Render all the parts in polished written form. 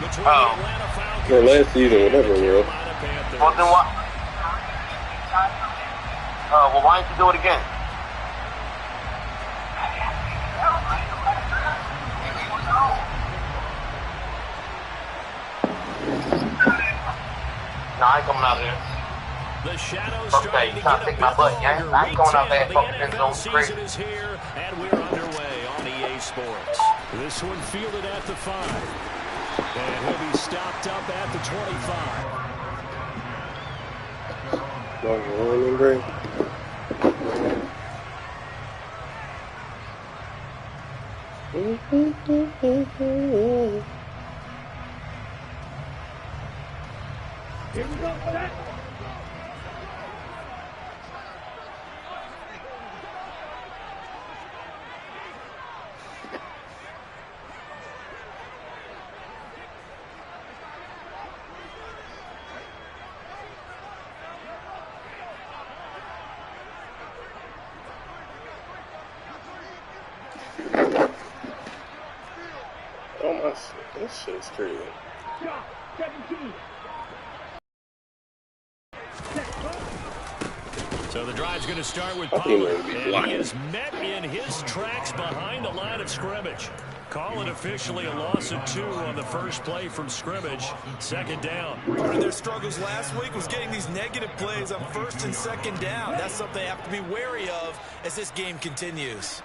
Or last season, whatever, bro. Well, then what? Well, why didn't you do it again? No, I ain't coming out here. The shadows okay, you trying to take my butt, yeah? I ain't going out there and fucking end zone crazy. Is here, and we're underway on EA Sports. This one fielded at the 5. And he'll be stopped up at the 25. Long running break. Here we go for that. Oh my, this shit's crazy. So the drive's going to start with Pollard, and he is met in his tracks behind the line of scrimmage. Call it officially a loss of 2 on the first play from scrimmage. Second down. Part of their struggles last week was getting these negative plays on first and second down. That's something they have to be wary of as this game continues.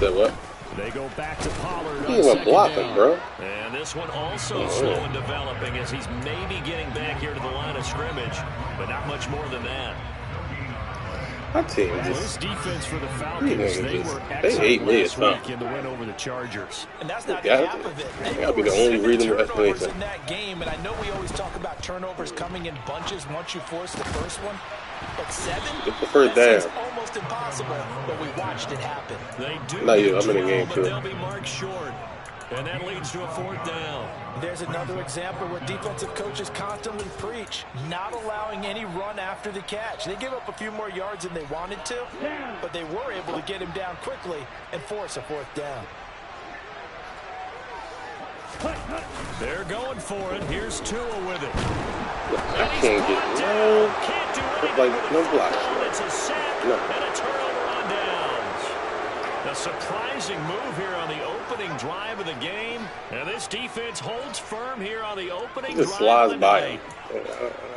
That what? They go back to Pollard. He even blocking, bro. And this one also slow in developing as he's maybe getting back here to the line of scrimmage, but not much more than that. My team just. This defense for the Falcons, they were excellent last week in the win over the Chargers. And that's not half of it. That'll be the only reasonable explanation. In that game, and I know we always talk about turnovers coming in bunches once you force the first one. But 7? It's the first down. Almost impossible, but we watched it happen. They do. Not you. I'm in the game too. They'll be marked short, and that leads to a 4th down. There's another example where defensive coaches constantly preach not allowing any run after the catch. They give up a few more yards than they wanted to, but they were able to get him down quickly and force a 4th down. They're going for it. Here's Tua with it. I can't get no. Can't do anything. Like no blocks. It's a sack and a turnover on downs. A surprising move here on the opening drive of the game, and this defense holds firm here on the opening drive. Just slides by him. I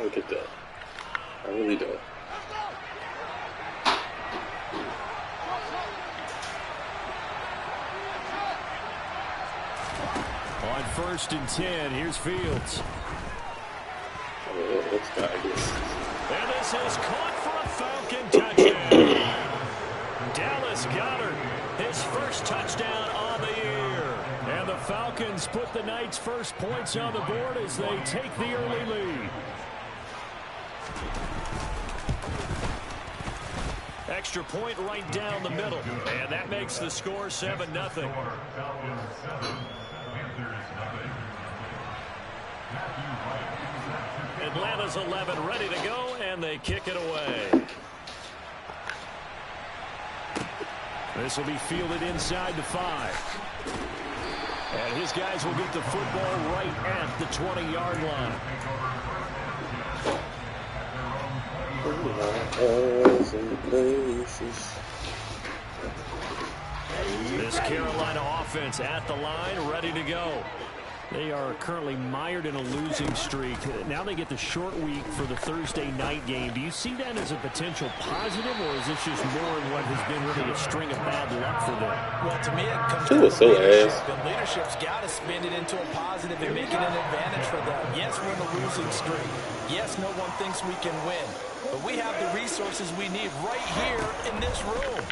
don't get that. I really don't. On 1st and 10, here's Fields. Let's go. And this is caught for a Falcon touchdown. Dallas Goedert, his first touchdown on the year. And the Falcons put the Knights' first points on the board as they take the early lead. Extra point right down the middle. And that makes the score 7-0. Atlanta's 11 ready to go, and they kick it away. This will be fielded inside the 5. And his guys will get the football right at the 20-yard line. This Carolina offense at the line, ready to go. They are currently mired in a losing streak. Now they get the short week for the Thursday night game. Do you see that as a potential positive, or is this just more of what has been really a string of bad luck for them? Well, to me, it comes down to leadership. And leadership's got to spin it into a positive and make it an advantage for them. Yes, we're in a losing streak. Yes, no one thinks we can win. But we have the resources we need right here in this room.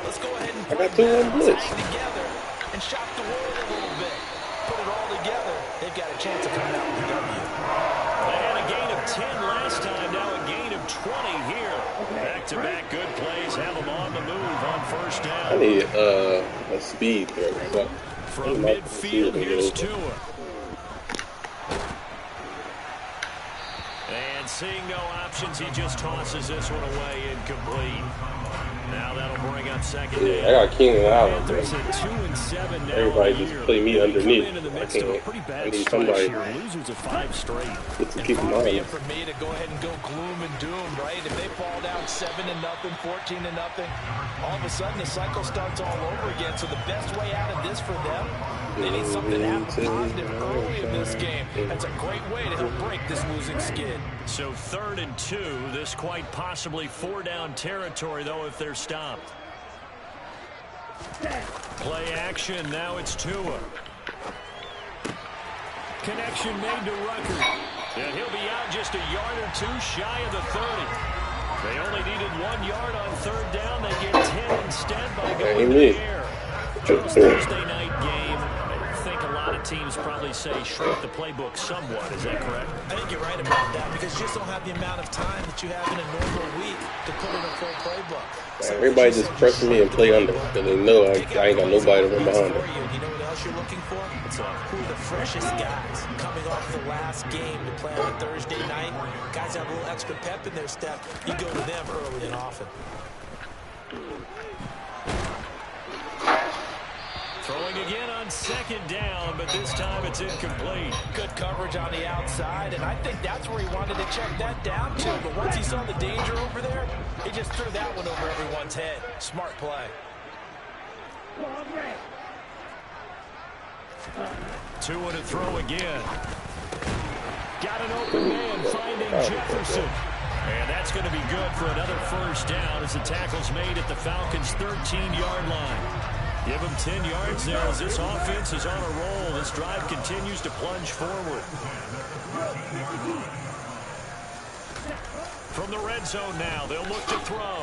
Let's go ahead and put it together and shock the world a little bit. Put it all together, they've got a chance of coming out with a W. They had a gain of 10 last time, now a gain of 20 here. Back-to-back good plays, have them on the move on 1st down. I need a speed throw. From midfield, here's Tua. seeing no options, he just tosses this one away incomplete. Now that'll bring up second. Yeah, I got Keenan Allen. Panthers at 2-7 now. Everybody just play me underneath. In the midst of a pretty bad need stretch somebody here. Losers of 5 straight. just to keep them on. For me to go ahead and go gloom and doom, right? If they fall down 7-0, 14-0, all of a sudden the cycle starts all over again. So the best way out of this for them, they need something to happen positive early in this game. That's a great way to help break this losing skid. So 3rd and 2. This quite possibly 4-down territory, though, if they're stopped. Play action. Now it's Tua. Connection made to Rucker. And he'll be out just a yard or 2 shy of the 30. They only needed 1 yard on 3rd down. They get 10 instead by going to the air. Thursday night game. I think a lot of teams probably say shrink the playbook somewhat. Is that correct? I think you're right about that because you just don't have the amount of time that you have in a normal week to put in a full playbook. So everybody just pressing me and play under because they know I ain't got nobody to run behind them. You know what else you're looking for? Who are the freshest guys coming off the last game to play on a Thursday night? Guys have a little extra pep in their step. You go to them early and often. Throwing again on 2nd down, but this time it's incomplete. Good coverage on the outside, and I think that's where he wanted to check that down to. But once he saw the danger over there, he just threw that one over everyone's head. Smart play. Tua to throw again. Got an open man finding Jefferson. And that's going to be good for another 1st down as the tackle's made at the Falcons' 13-yard line. Give them 10 yards there as this offense is on a roll. This drive continues to plunge forward. From the red zone now, they'll look to throw.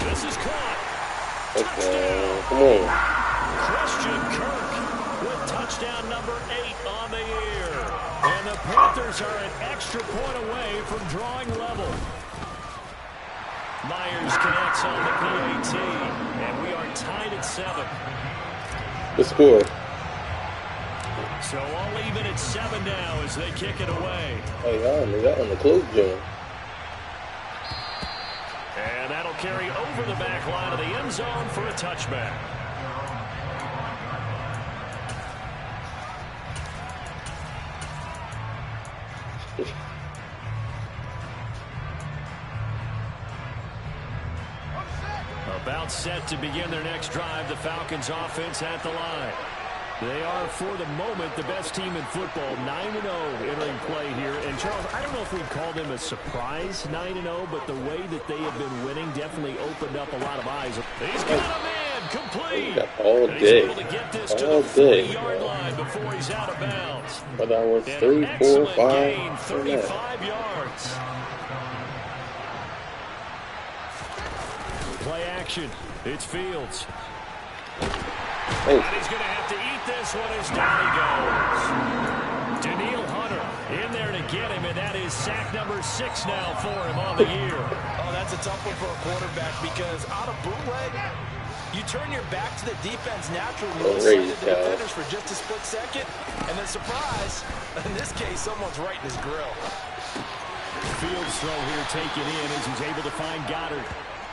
This is caught. Touchdown. Come on. Christian Kirk with touchdown number 8 on the year. And the Panthers are an extra point away from drawing level. Myers connects on the PAT, and we are tied at 7. The score. So all even at 7 now as they kick it away. Oh, y'all got on the close jump. And that'll carry over the back line of the end zone for a touchback. About set to begin their next drive, the Falcons offense at the line. They are, for the moment, the best team in football, 9-0 entering play here. And, Charles, I don't know if we'd call them a surprise 9-0, but the way that they have been winning definitely opened up a lot of eyes. He's got a man complete. All and day. he's able to get this to the 40-yard line before he's out of bounds. Whether I was An 3, 4, excellent 5, gain, 35 yards. Play action. It's Fields. And he's going to have to eat this one as down he goes. Daniil Hunter in there to get him, and that is sack number 6 now for him on the year. Oh, that's a tough one for a quarterback because out of bootleg, you turn your back to the defense naturally, lose sight of the defenders for just a split second, and then surprise, in this case, someone's right in his grill. Fields throw here taken in as he's able to find Goddard.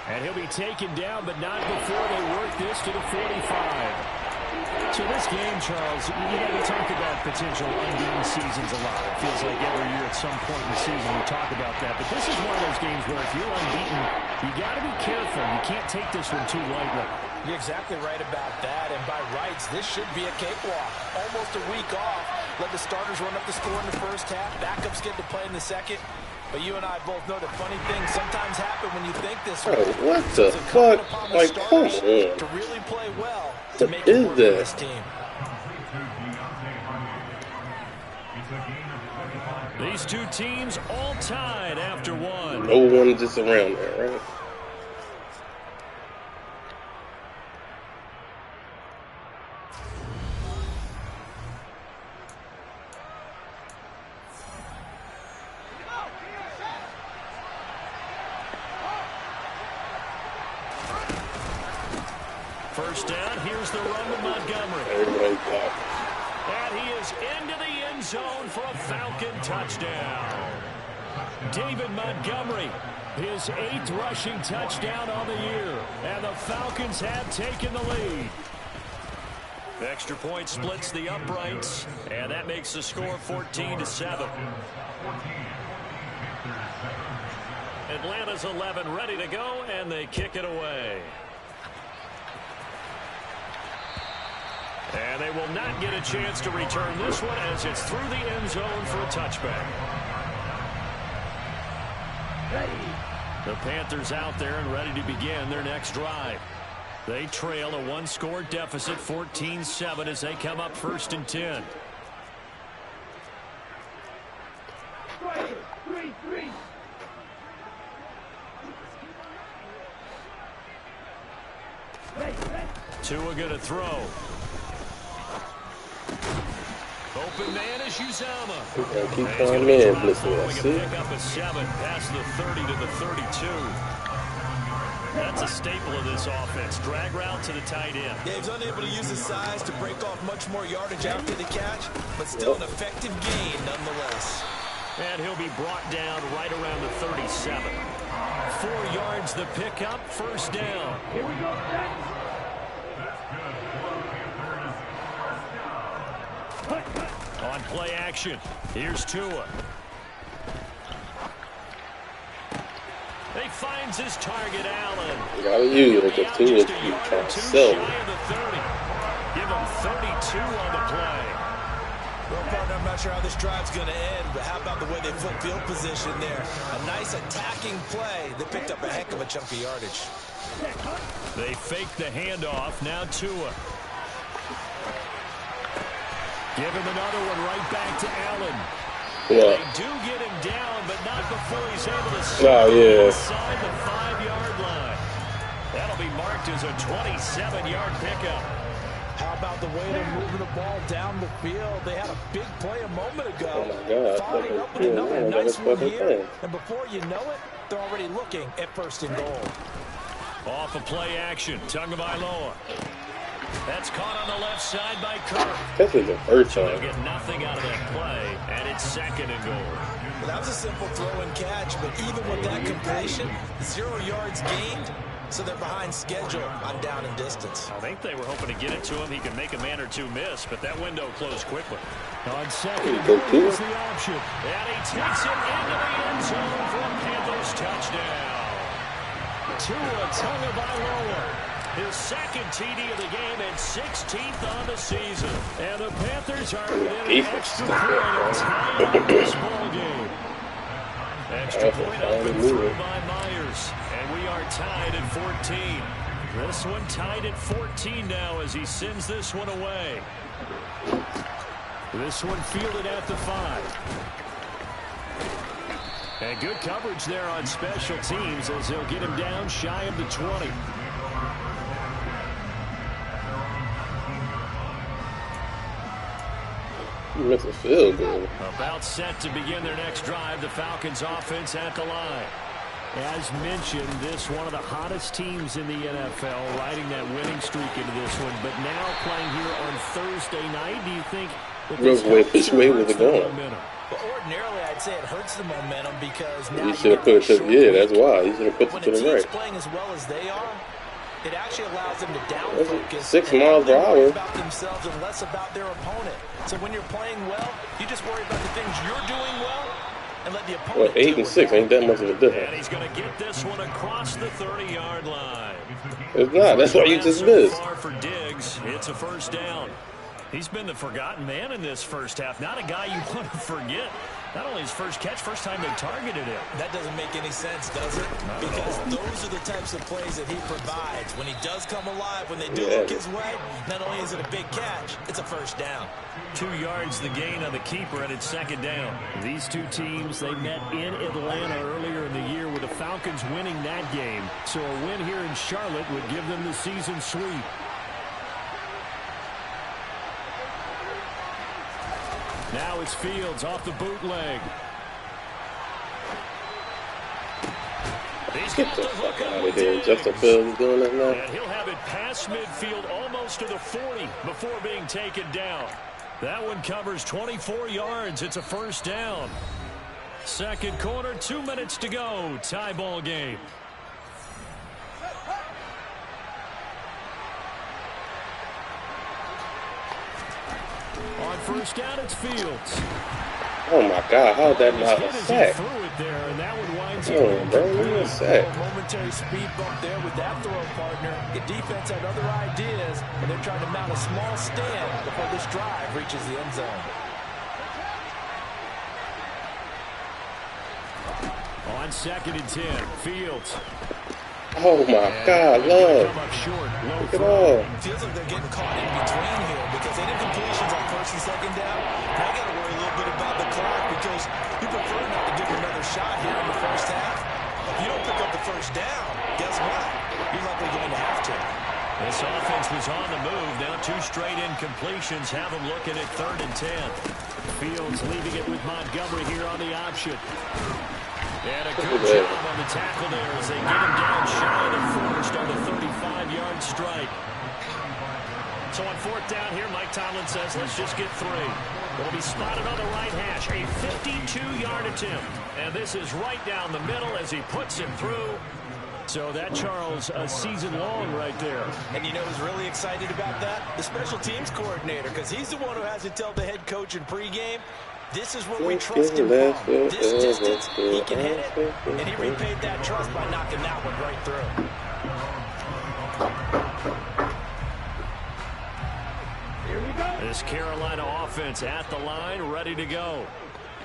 And he'll be taken down, but not before they work this to the 45. So this game, Charles, we talk about potential unbeaten seasons a lot. It feels like every year at some point in the season we talk about that. But this is one of those games where if you're unbeaten, you got to be careful. You can't take this one too lightly. You're exactly right about that. And by rights, this should be a cakewalk. Almost a week off. Let the starters run up the score in the first half. Backups get to play in the second. But you and I both know that funny things sometimes happen when you think this way. Oh, what the fuck? Like, come on. To really play well to make it work for this team. These two teams all tied after one. No one just around there, right? First down, here's the run to Montgomery. Everybody got. And he is into the end zone for a Falcon touchdown. David Montgomery, his 8th rushing touchdown on the year. And the Falcons have taken the lead. Extra point splits the uprights, and that makes the score 14-7. Atlanta's 11 ready to go, and they kick it away. And they will not get a chance to return this one as it's through the end zone for a touchback. The Panthers out there and ready to begin their next drive. They trail a 1-score deficit, 14-7, as they come up 1st and 10. Tua going to throw. Open man is Uzama. Keep coming in, Blitz Y1. Pick up a 7 past the 30 to the 32. That's a staple of this offense. Drag route to the tight end. Yeah, he's unable to use his size to break off much more yardage after the catch, but still an effective gain nonetheless. And he'll be brought down right around the 37. 4 yards the pickup, 1st down. Here we go, On play action, here's Tua. He finds his target, Allen. You gotta use it because Tua keep trying to sell it. Give him 32 on the play. Well, partner, I'm not sure how this drive's going to end, but how about the way they flip field position there? A nice attacking play. They picked up a heck of a chunk of yardage. They fake the handoff. Now Tua. Give him another one right back to Allen. Yeah. They do get him down, but not before he's able to inside the 5-yard line. That'll be marked as a 27-yard pickup. How about the way they're moving the ball down the field? They had a big play a moment ago. Oh my God. Following up with another nice one here. And before you know it, they're already looking at 1st and goal. Off a play action. Tagovailoa. That's caught on the left side by Kirk. This is a first They'll time. get nothing out of that play, and it's 2nd and goal. Well, that was a simple throw and catch, but even with that completion, 0 yards gained, so they're behind schedule on down and distance. I think they were hoping to get it to him. He could make a man or two miss, but that window closed quickly. On 2nd and goal is the option. And he takes it into the end zone for a Panthers touchdown. Tua Tagovailoa. His 2nd TD of the game and 16th on the season. And the Panthers are within an extra point of tying this ball game. Extra point up and through by Myers. And we are tied at 14. This one tied at 14 now as he sends this one away. This one fielded at the 5. And good coverage there on special teams as they'll get him down shy of the 20. That's a field goal. About set to begin their next drive. The Falcons offense at the line. As mentioned, this one of the hottest teams in the NFL, riding that winning streak into this one. But now playing here on Thursday night, do you think that this Which way was it going? Well, ordinarily, I'd say it hurts the momentum because now You should have put it to, yeah, that's why. You should have put it to the when a right. team's playing as well as they are, it actually allows them to down focus. 6 miles per hour. About themselves and less about their opponent. So when you're playing well, you just worry about the things you're doing well and let the opponent. Well, 8 and 6 ain't that much of a difference. And he's going to get this one across the 30-yard line. It's not. That's why you just missed. Far for Diggs. It's a 1st down. He's been the forgotten man in this first half. Not a guy you want to forget. Not only his first catch, first time they targeted him. That doesn't make any sense, does it? Because those are the types of plays that he provides. When he does come alive, when they do look his way, not only is it a big catch, it's a 1st down. 2 yards the gain on the keeper, and it's 2nd down. These two teams, they met in Atlanta earlier in the year with the Falcons winning that game. So a win here in Charlotte would give them the season sweep. Now it's Fields off the bootleg. Get the fuck out of here. Justin Fields is doing that now. And he'll have it past midfield almost to the 40 before being taken down. That one covers 24 yards. It's a 1st down. Second quarter, 2 minutes to go. Tie ball game. On first down, it's Fields. Oh my God, how'd that not a sack? Threw it there, and that one winds up Oh, bro, you a sack. Momentary speed bump there with that throw, partner. The defense had other ideas, and they're trying to mount a small stand before this drive reaches the end zone. On 2nd and 10, Fields. Oh my God, love. Look at all. Feels like they're getting caught in between here because they did completions on 1st and 2nd down. Now you got to worry a little bit about the clock because you prefer not to give them another shot here in the first half. If you don't pick up the first down, guess what? You're likely going to have to. This offense was on the move. Now 2 straight incompletions have them looking at 3rd and 10. Fields leaving it with Montgomery here on the option. And a good job on the tackle there as they get him down shy of the first on the 35-yard strike. So on 4th down here, Mike Tomlin says, let's just get 3. It'll be spotted on the right hash. A 52-yard attempt. And this is right down the middle as he puts it through. So that, Charles, a season long right there. And you know who's really excited about that? The special teams coordinator, because he's the one who has to tell the head coach in pregame, this is what we trust him from. This distance, he can hit it, and he repaid that trust by knocking that one right through. This Carolina offense at the line, ready to go.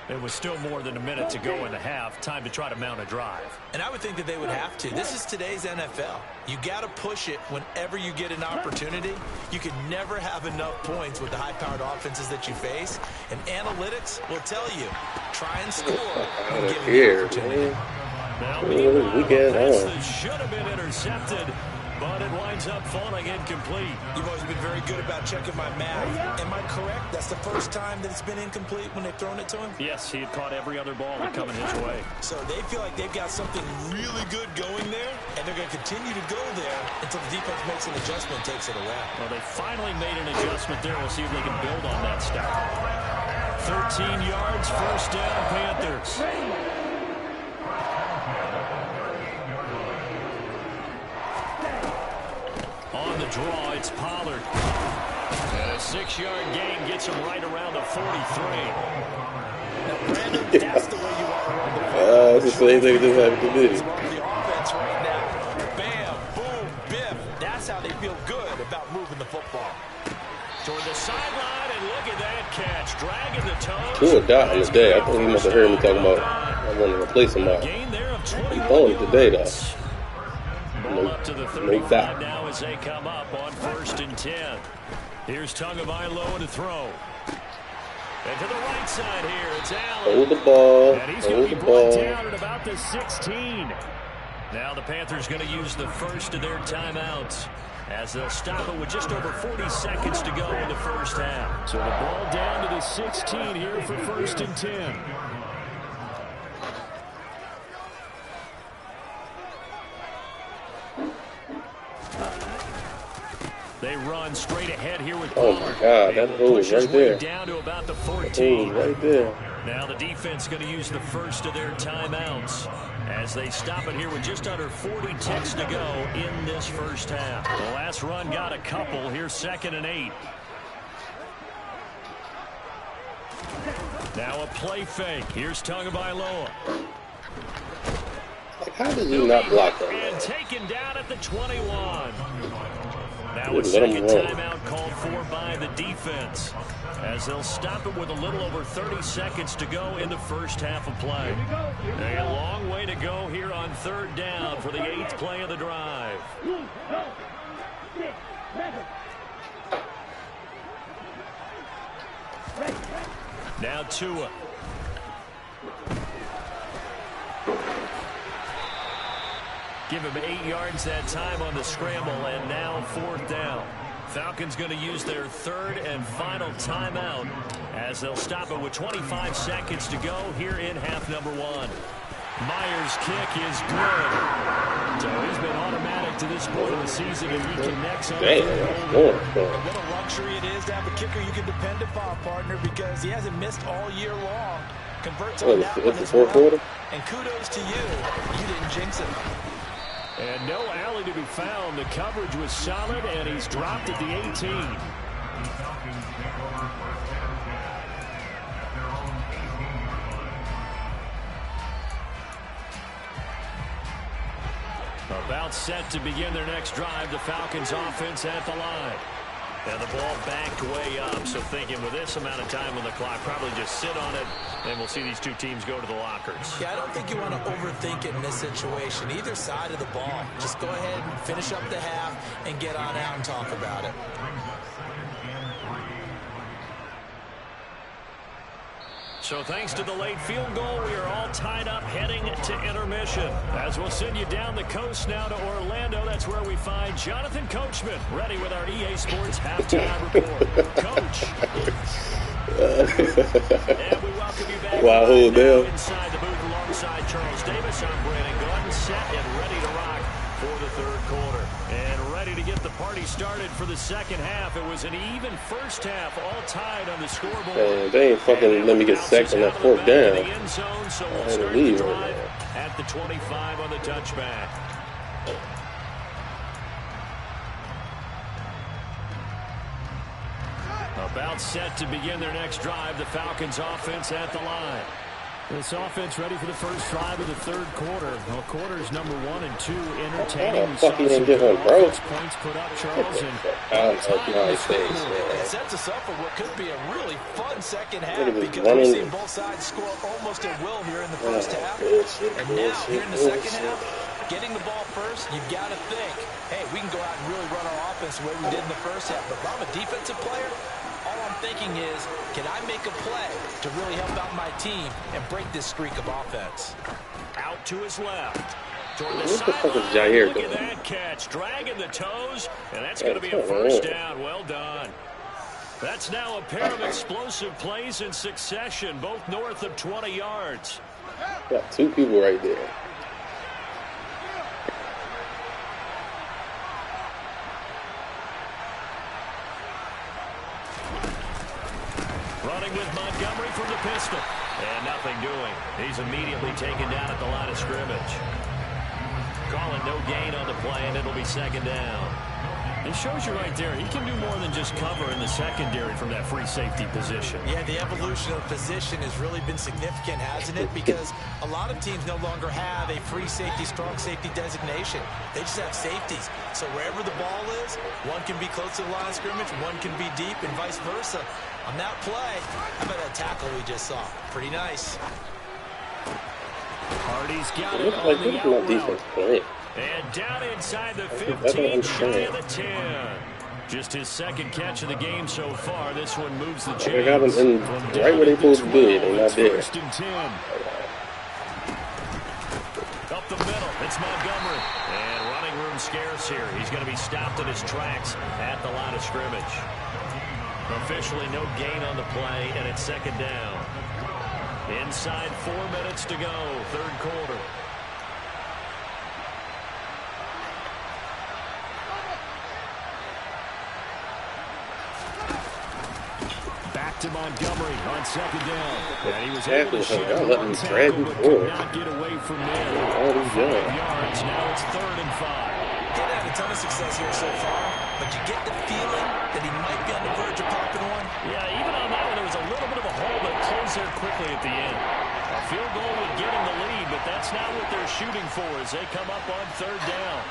It was still more than a minute to go in the half. Time to try to mount a drive. And I would think that they would have to. This is today's NFL. You got to push it whenever you get an opportunity. You can never have enough points with the high-powered offenses that you face. And analytics will tell you, try and score when given the opportunity. Now, meanwhile, a pass that should have been intercepted, but it winds up falling incomplete. You've always been very good about checking my math. Am I correct? That's the first time that it's been incomplete when they've thrown it to him? Yes, he had caught every other ball that coming his way. So they feel like they've got something really good going there, and they're going to continue to go there until the defense makes an adjustment and takes it away. Well, they finally made an adjustment there. We'll see if they can build on that start. 13 yards, first down, Panthers. On the draw, it's Pollard. And a 6-yard gain gets him right around the 43. Now, Brandon, that's the way you want to run the football. It's the same thing this happened to me. The offense right now, bam, boom, biff. That's how they feel good about moving the football. Toward the sideline, and look at that catch. Dragging the toes. Who would die on the day? I think he must have heard me talking about I want to replace him out. Gain there of 21 He's throwing today, though. Ball up to the 35 now as they come up on 1st and 10. Here's Tagovailoa to throw. And to the right side here, it's Allen. Hold the ball. And he's going to be brought down at about the 16. Now the Panthers going to use the first of their timeouts as they'll stop it with just over 40 seconds to go in the first half. So the ball down to the 16 here for 1st and 10. They run straight ahead here with Oh my God, that hole is right there. Down to about the 14. Right there. Now the defense going to use the first of their timeouts as they stop it here with just under 40 ticks to go in this first half. The last run got a couple. Here's 2nd and 8. Now a play fake. Here's Tagovailoa. Like, how did you not block that? And taken down at the 21. Now a Let him second run. timeout called for by the defense as they'll stop it with a little over 30 seconds to go in the first half of play. A long way to go here on 3rd down for the 8th play of the drive. Now Tua. Give him 8 yards that time on the scramble, and now 4th down. Falcons going to use their 3rd and final timeout as they'll stop it with 25 seconds to go here in half number 1. Myers' kick is good. So he's been automatic to this point of the season, and he connects on Damn, What a luxury it is to have a kicker you can depend upon, partner, because he hasn't missed all year long. converts Oh, on that one it's the as fourth well. quarter? And kudos to you. You didn't jinx it. And no alley to be found. The coverage was solid, and he's dropped at the 18. About set to begin their next drive. The Falcons offense at the line. And the ball backed way up. So thinking with this amount of time on the clock, probably just sit on it, and we'll see these two teams go to the lockers. Yeah, I don't think you want to overthink it in this situation. Either side of the ball. Just go ahead and finish up the half and get on out and talk about it. So thanks to the late field goal, we are all tied up heading to intermission. As we'll send you down the coast now to Orlando, that's where we find Jonathan Coachman, ready with our EA Sports halftime report. Coach. And we welcome you back inside the booth alongside Charles Davis. I'm Brandon Gordon, set and ready to rock for the third quarter. And ready to get the party started for the second half. It was an even first half, all tied on the scoreboard. Man, they ain't fucking let me get sacked on that fourth down. So I we'll had to start leave the right drive now. at the 25 on the touchback. About set to begin their next drive. The Falcons offense at the line. This offense ready for the first drive of the third quarter. Well, quarters number 1 and 2 entertaining. How the fuck you didn't get one, bro? Points put up, Charles, and it sets us up for what could be a really fun second half because we've seen both sides score almost at will here in the first half. And now, here in the second half, getting the ball first, you've got to think, hey, we can go out and really run our offense the way we did in the first half. But if I'm a defensive player, all I'm thinking is, can I make a play to really help out my team and break this streak of offense? Out to his left. Toward the what the fuck is Jair Look doing? at that catch. Dragging the toes, and that's going to be a first down. Well done. That's now a pair of explosive plays in succession, both north of 20 yards. Got two people right there. Running with Montgomery from the pistol. And nothing doing. He's immediately taken down at the line of scrimmage. Calling no gain on the play, and it'll be second down. It shows you right there, he can do more than just cover in the secondary from that free safety position. Yeah, the evolution of position has really been significant, hasn't it? Because a lot of teams no longer have a free safety, strong safety designation. They just have safeties. So wherever the ball is, one can be close to the line of scrimmage, one can be deep, and vice versa. On that play, how about that tackle we just saw? Pretty nice. Hardy's got it It looks like this is my defense playing. And down inside the 15, shy of the 10. Just his second catch of the game so far. This one moves the chains. They got him in right where they supposed to be. They're not there. First and 10. Up the middle, it's Montgomery. And running room scarce here. He's going to be stopped in his tracks at the line of scrimmage. Officially no gain on the play, and it's second down. Inside 4 minutes to go, third quarter. Back to Montgomery on second down. And he was able to shed one tackle, but could not get away from there. 5 yards, now it's 3rd and 5. He's had a ton of success here so far, but you get the feeling that he might be on the verge of popping one. Yeah, even on that one, there was a little bit of a hole that closed there quickly at the end. A field goal would get him the lead, but that's not what they're shooting for as they come up on 3rd down.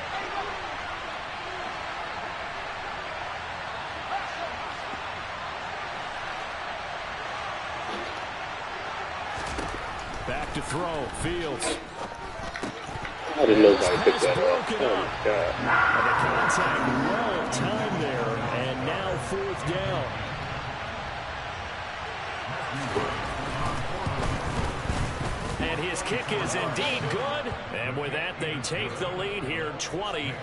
Back to throw, Fields. How did nobody pick that up? Oh, my God. And the contact well timed there, and now 4th down. And his kick is indeed good. And with that, they take the lead here, 20-17.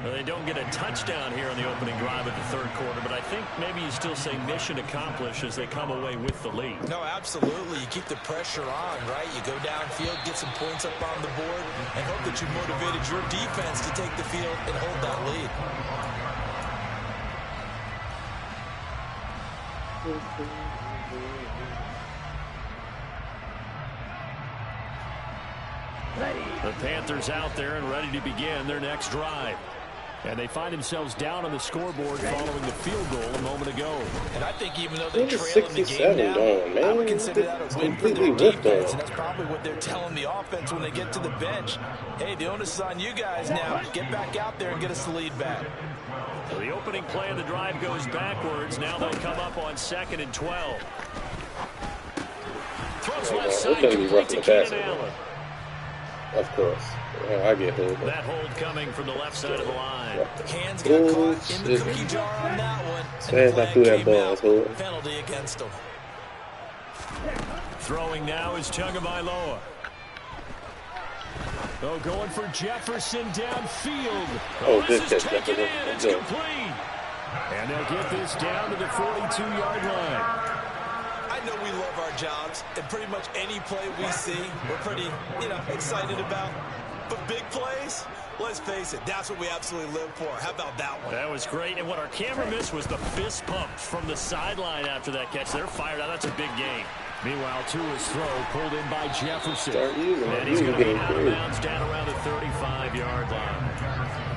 Well, they don't get a touchdown here on the opening drive of the third quarter, but I think maybe you still say mission accomplished as they come away with the lead. No, absolutely. You keep the pressure on, right? You go downfield, get some points up on the board, and hope that you motivated your defense to take the field and hold that lead. The Panthers out there and ready to begin their next drive. And they find themselves down on the scoreboard following the field goal a moment ago. And I think even though they trail in the game now, I would consider that a win for their defense. And that's probably what they're telling the offense when they get to the bench. Hey, the onus is on you guys now. Get back out there and get us the lead back. So the opening play of the drive goes backwards. Now they'll come up on 2nd and 12. Throws left side complete to Keenan Allen. Of course. I get hold. That hold coming from the left side of the line. Hands got caught in the cookie jar on that one. Fast I threw that ball. Penalty against him. Throwing now is Tagovailoa. Oh, going for Jefferson downfield. Oh, this is Jefferson. taken in. It's complete. And they'll get this down to the 42-yard line. I know we love our jobs, and pretty much any play we see, we're pretty, excited about. But big plays, let's face it, that's what we absolutely live for. How about that one? That was great. And what our camera missed was the fist pump from the sideline after that catch. They're fired out. That's a big game. Meanwhile, Tua's throw pulled in by Jefferson. And he's going to be out of bounds down around the 35-yard line.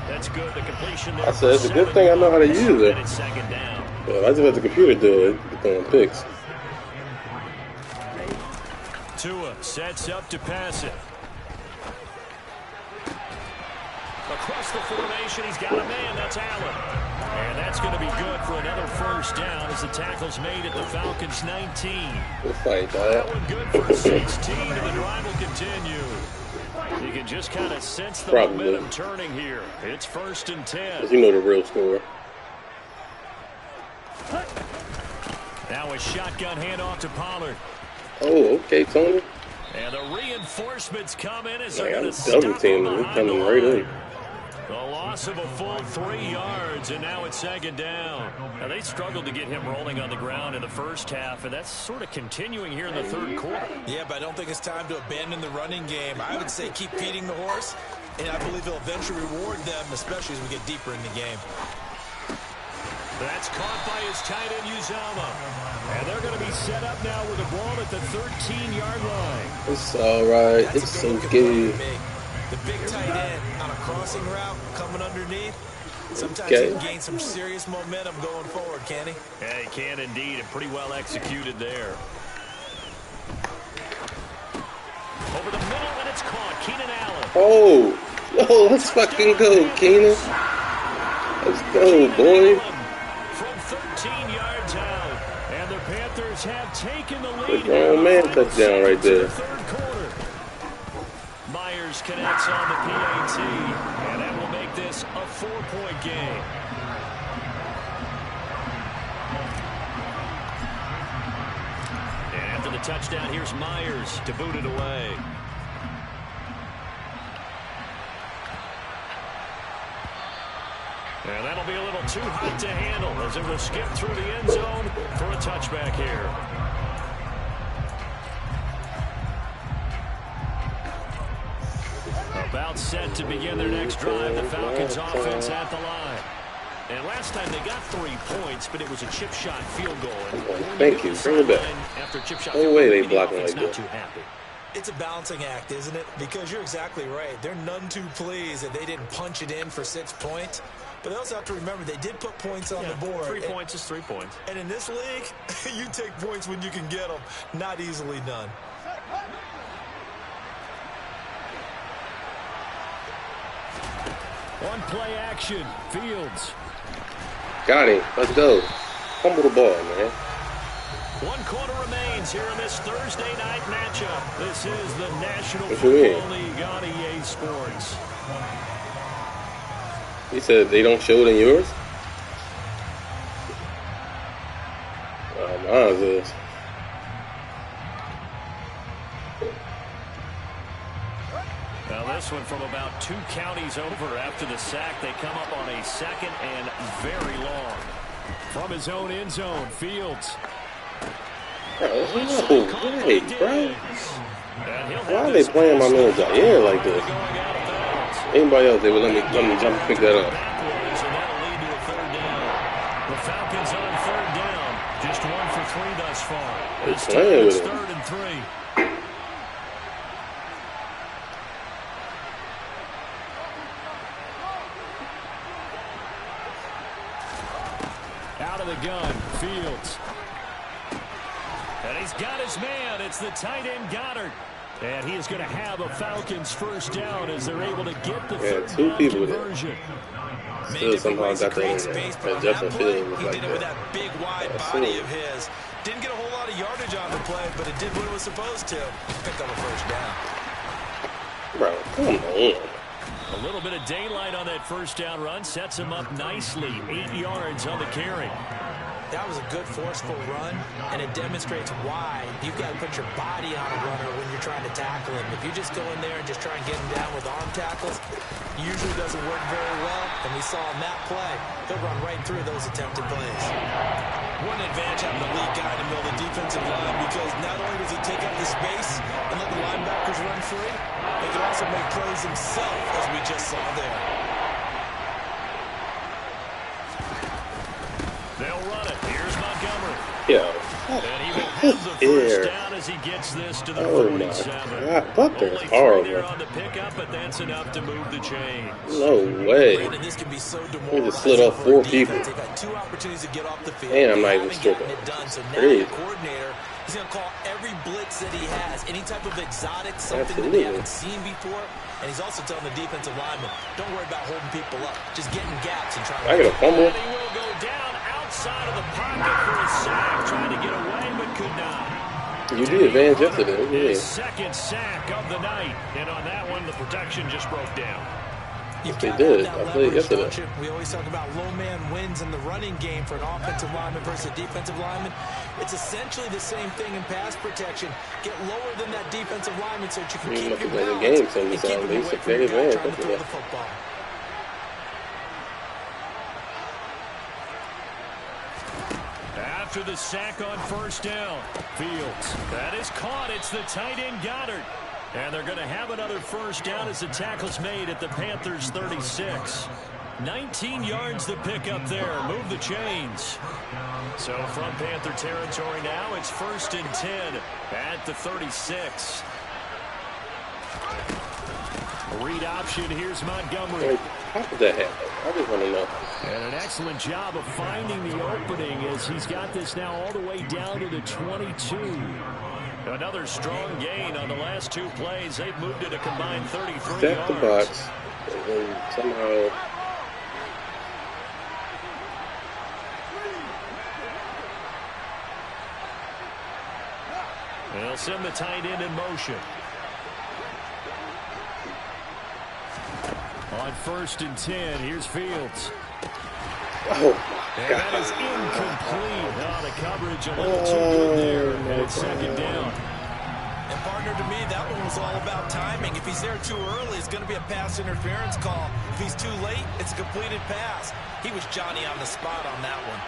That's good. The completion there. I said it's a good thing I know how to use it. It's 2nd down. But I just let the computer do it. It's throwing picks. Tua sets up to pass it. Across the formation, he's got a man. That's Allen. And that's going to be good for another first down as the tackle's made at the Falcons' 19. Good fight, that one good for 16, and the drive will continue. You can just kind of sense the momentum turning here. It's 1st and 10. You know the real score. Now a shotgun handoff to Pollard. Oh, okay, Tony. And the reinforcements come in as they're going to stop double team. They're coming right in. The loss of a full 3 yards, and now it's 2nd down. Now, they struggled to get him rolling on the ground in the first half, and that's sort of continuing here in the 3rd quarter. Yeah, but I don't think it's time to abandon the running game. I would say keep feeding the horse, and I believe he'll eventually reward them, especially as we get deeper in the game. That's caught by his tight end, Uzama. And they're going to be set up now with the ball at the 13-yard line. It's all right. It's okay. The big tight end on a crossing route coming underneath. Sometimes he can gain some serious momentum going forward, can he? Yeah, he can indeed, and pretty well executed there. Over the middle, and it's caught. Keenan Allen. Oh, let's fucking go, Keenan. Let's go, boy. From 13 yards out, and the Panthers have taken the lead. Grown man touchdown right there. Myers connects on the PAT, and that will make this a 4-point game. And after the touchdown, here's Myers to boot it away. And that'll be a little too hot to handle as it will skip through the end zone for a touchback here. About set to begin their next drive. The Falcons offense at the line. And last time they got 3 points, but it was a chip shot field goal. Thank you. Bring it back. After a chip shot No way they blocking like not that. too happy. It's a balancing act, isn't it? Because you're exactly right. They're none too pleased that they didn't punch it in for 6 points. But they also have to remember they did put points on the board. 3 points is 3 points. And in this league, you take points when you can get them. Not easily done. One play action. Fields. Got him. Let's go. Fumble the ball, man. 1 quarter remains here in this Thursday night matchup. This is the National What you mean? Football League on EA Sports. He said they don't show it in yours? Mine's is. Now this one from about 2 counties over after the sack. They come up on a 2nd and very long. From his own end zone, Fields. No way, bro. Why are they playing my man Jair like this? Anybody else, they would let me jump and pick that up. The Falcons on 3rd down. Just 1 for 3 thus far. They're playing with it. 3rd and 3. gun. Fields. And he's got his man. It's the tight end Goddard. And he is going to have a Falcons first down as they're able to get the third down conversion. Still somehow got that Justin Fields was like that big wide body of his. Didn't get a whole lot of yardage on the play, but it did what it was supposed to. Pick up a first down. Bro, come on. A little bit of daylight on that first down run sets him up nicely. 8 yards on the carry. That was a good, forceful run, and it demonstrates why you've got to put your body on a runner when you're trying to tackle him. If you just go in there and just try and get him down with arm tackles, usually doesn't work very well, and we saw on that play, he'll run right through those attempted plays. What an advantage having the lead guy in the middle of the defensive line, because not only does he take up the space and let the linebackers run free, he can also make plays himself, as we just saw there. They'll run it. Here's Montgomery. Yeah. And he will have the first down as he gets this to the 47. God, Butler is Only 3 horrible. there on the pickup, but that's enough to move the chains. No way. This can be so He just slid off 4 people. They've got 2 opportunities to get off the field. And I'm not even stripping. So now the coordinator is going to call every blitz that he has, any type of exotic, something that they haven't seen before. And he's also telling the defensive lineman, don't worry about holding people up. Just get in gaps and try to... I get a fumble. And he will go down outside of the pocket for a sack, trying to get away, but could not. You did advance yesterday. Yeah. Second sack of the night. And on that one, the protection just broke down. They did. I played yesterday. We always talk about low man wins in the running game for an offensive lineman versus a defensive lineman. It's essentially the same thing in pass protection. Get lower than that defensive lineman so that you can keep your balance and keep him away from the guy trying to throw the football. After the sack on first down, Fields. That is caught. It's the tight end Goddard. And they're going to have another first down as the tackle's made at the Panthers' 36. 19 yards to pick up there. Move the chains. So from Panther territory now, it's 1st and 10 at the 36. Read option. Here's Montgomery. How did that happen? I just want to know. And an excellent job of finding the opening as he's got this now all the way down to the 22. Another strong gain on the last 2 plays. They've moved it a combined 33 Step yards. the box, and then somehow... They'll send the tight end in motion. On 1st and 10, here's Fields. Oh, and that is incomplete. Oh, the coverage a little too good there. And it's 2nd down. And partner, to me, that one was all about timing. If he's there too early, it's going to be a pass interference call. If he's too late, it's a completed pass. He was Johnny on the spot on that one.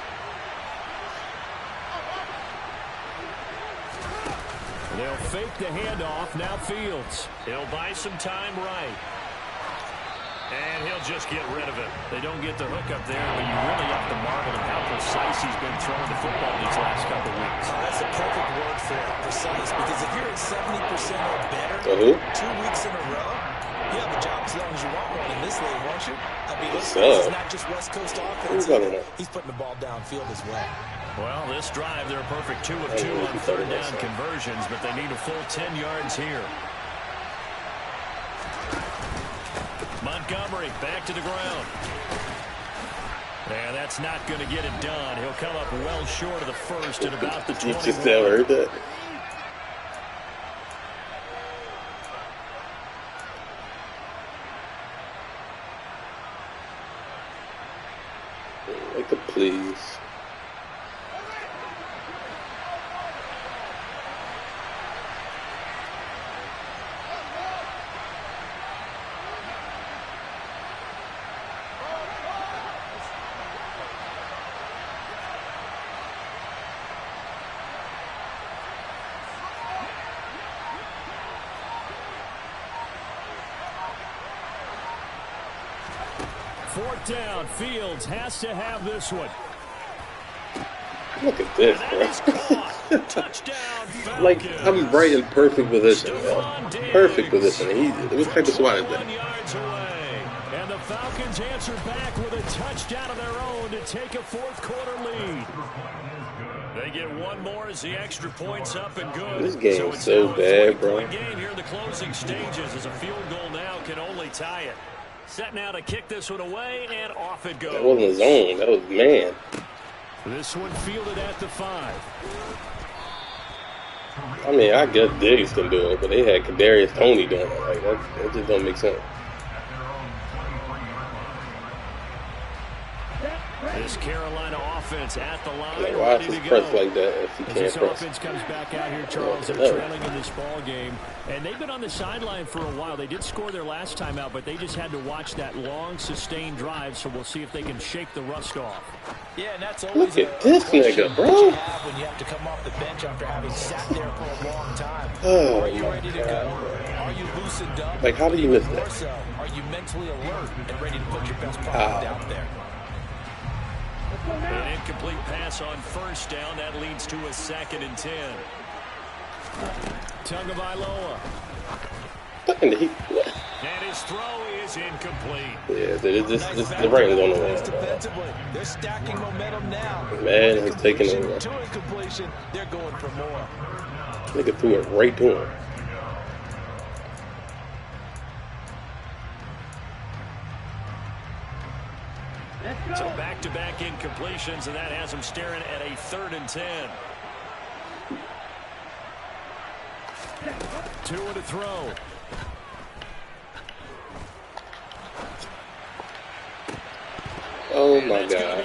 They'll fake the handoff. Now Fields. He'll buy some time right. And he'll just get rid of it. They don't get the hook up there, but you really have to marvel at how precise he's been throwing the football these last couple of weeks. That's a perfect word for it, precise, because if you're at 70% or better 2 weeks in a row, you have a job as long as you want one in this league, won't you? I mean, this is not just West Coast offense. He's putting the ball downfield as well. Well, this drive, they're a perfect 2 of 2 on 3rd down conversions, but they need a full 10 yards here. Montgomery back to the ground. And that's not going to get it done. He'll come up well short of the first at about the 21. You just never heard that? Like a please. Fourth down, Fields has to have this one. Look at this, bro. Touchdown, like, I'm right in perfect position, man. Perfect position. What type of swat is that? Falcons answer back with a touchdown of their own to take a fourth-quarter lead. They get one more as the extra point's up and good. This game is so bad, bro. Game here in the closing stages as a field goal now can only tie it. Set now to kick this one away, and off it goes. That wasn't a zone. That was man. This one fielded at the 5. I mean, I guess Diggs can do it, but they had Kadarius Toney doing it. Like that just don't make sense. This Carolina offense at the line, Like, why ready is to this go. press like that if you can't This press? offense comes back out here, Charles. They're trailing in this ball game, and they've been on the sideline for a while. They did score their last time out, but they just had to watch that long, sustained drive. So we'll see if they can shake the rust off. Yeah, and that's always Look at this nigga, bro. when you have to come off the bench after having sat there for a long time. Oh, Are you my ready to go? Are you loosened up? Like, how do you miss More that? so, are you mentally alert and ready to put your best product out there? An incomplete pass on first down. That leads to a 2nd and 10. Tagovailoa. Fucking he. And his throw is incomplete. Yeah, the Ravens on the wall. They're stacking momentum now. Man has taken over. To incompletion, they're going for more. Nigga threw it right to him. So back-to-back incompletions, and that has him staring at a 3rd and 10. 2 to throw. Oh my God.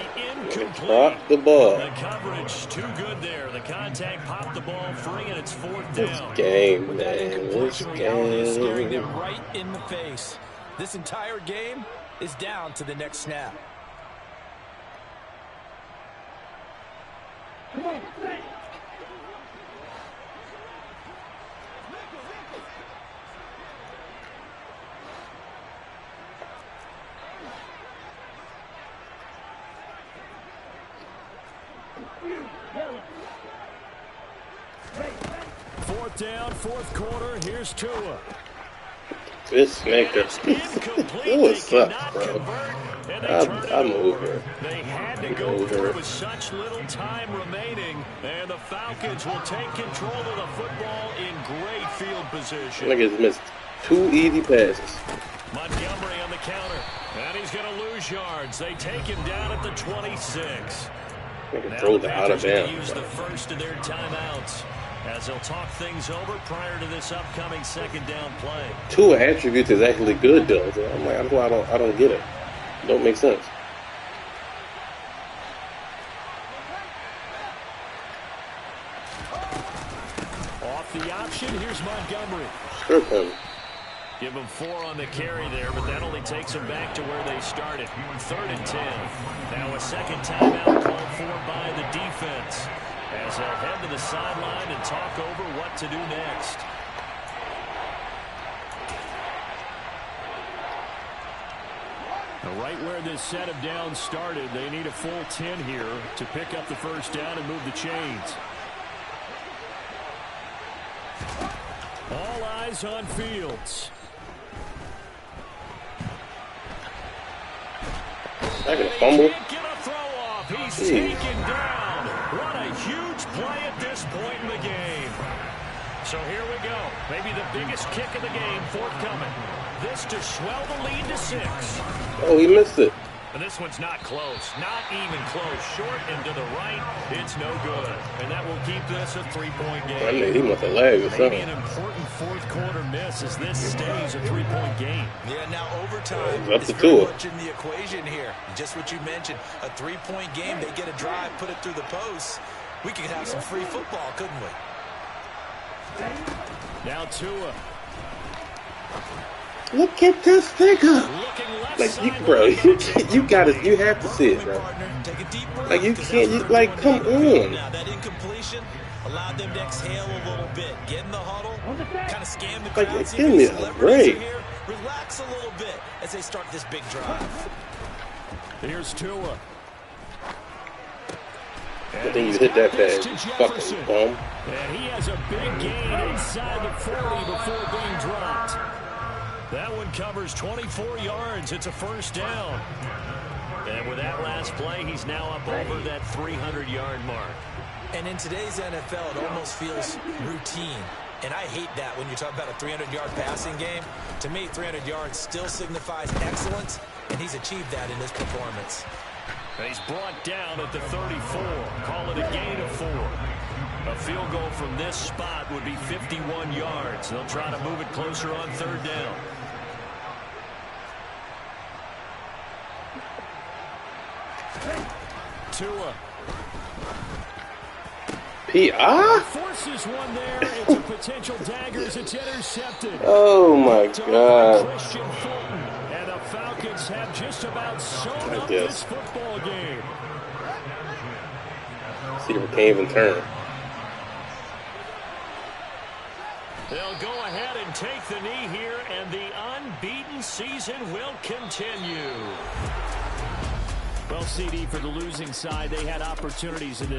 Drop the ball. The coverage too good there. The contact popped the ball free, and it's 4th down. This game, man. That This incompletion reality is staring them game. right in the face. This entire game is down to the next snap. Come on, stay. Fourth down, 4th quarter. Here's Tua. This nigga. It was sucks, bro. I'm over. They had to go through with such little time remaining, and the Falcons will take control of the football in great field position. Niggas missed 2 easy passes. Montgomery on the counter, and he's going to lose yards. They take him down at the 26. Nigga throws it out of bounds. Use the first of their timeouts as they'll talk things over prior to this upcoming 2nd down play. 2 attributes is actually good though. So I'm like, that's why I don't get it. Don't make sense. Off the option, here's Montgomery. Strip him. Give them 4 on the carry there, but that only takes them back to where they started. 3rd and 10. Now a 2nd timeout called for by the defense as they'll head to the sideline and talk over what to do next. Now right where this set of downs started, they need a full 10 here to pick up the first down and move the chains. All eyes on Fields. I got a fumble. Can't get a throw off. He's taken down. What a huge play at this point in the game. So here we go. Maybe the biggest kick of the game forthcoming. This to swell the lead to 6. Oh, he missed it. And this one's not close. Not even close. Short and to the right. It's no good. And that will keep this a 3-point game. I mean, he must have lagged or Maybe something. an important 4th quarter miss as this stays a 3-point game. Yeah, now overtime Up is to very 2. much in the equation here. Just what you mentioned, a 3-point game. They get a drive, put it through the posts. We could have some free football, couldn't we? Now Tua. Look at this nigga. Like, you, bro, you have to see it, bro. Like, you can't, like, come on. Now that incompletion allowed them to exhale a little bit, get in the huddle, kind of scan the crowd. Like, give me a break. Relax a little bit as they start this big drive. Here's Tua. I think you hit that pass, you fucking bum. And he has a big gain inside the 40 before being dropped. That one covers 24 yards. It's a first down. And with that last play, he's now up over that 300-yard mark. And in today's NFL, it almost feels routine. And I hate that when you talk about a 300-yard passing game. To me, 300 yards still signifies excellence, and he's achieved that in this performance. And he's brought down at the 34. Call it a gain of 4. A field goal from this spot would be 51 yards. They'll try to move it closer on third down. Tua. P.I.? Forces one there. It's a potential dagger as it's intercepted. Oh my God. Christian Fulton. And the Falcons have just about sewn up this football game. See if it can't even turn. They'll go ahead and take the knee here, and the unbeaten season will continue. Well, CD, for the losing side, they had opportunities in this.